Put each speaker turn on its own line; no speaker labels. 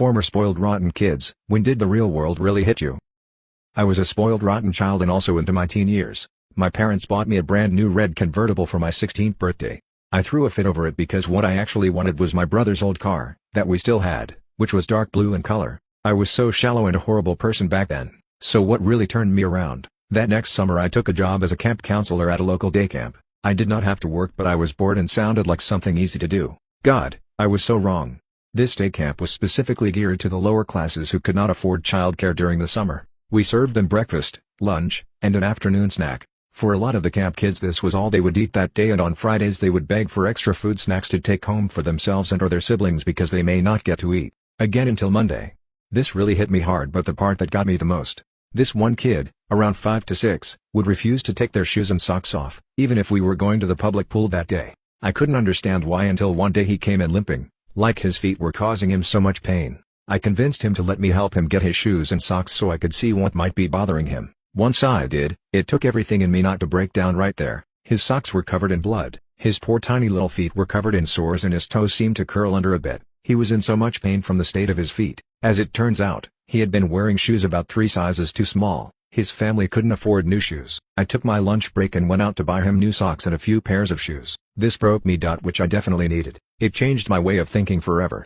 Former spoiled rotten kids, when did the real world really hit you? I was a spoiled rotten child and also into my teen years. My parents bought me a brand new red convertible for my 16th birthday. I threw a fit over it because what I actually wanted was my brother's old car, that we still had, which was dark blue in color. I was so shallow and a horrible person back then. So what really turned me around? That next summer I took a job as a camp counselor at a local day camp. I did not have to work but I was bored and sounded like something easy to do. God, I was so wrong. This day camp was specifically geared to the lower classes who could not afford childcare during the summer. We served them breakfast, lunch, and an afternoon snack. For a lot of the camp kids this was all they would eat that day, and on Fridays they would beg for extra food snacks to take home for themselves and or their siblings because they may not get to eat again until Monday. This really hit me hard, but the part that got me the most. This one kid, around 5 to 6, would refuse to take their shoes and socks off, even if we were going to the public pool that day. I couldn't understand why until one day he came in limping, like his feet were causing him so much pain. I convinced him to let me help him get his shoes and socks so I could see what might be bothering him. Once I did, it took everything in me not to break down right there. His socks were covered in blood, his poor tiny little feet were covered in sores and his toes seemed to curl under a bit. He was in so much pain from the state of his feet. As it turns out, he had been wearing shoes about 3 sizes too small. His family couldn't afford new shoes. I took my lunch break and went out to buy him new socks and a few pairs of shoes. This broke me, which I definitely needed. It changed my way of thinking forever.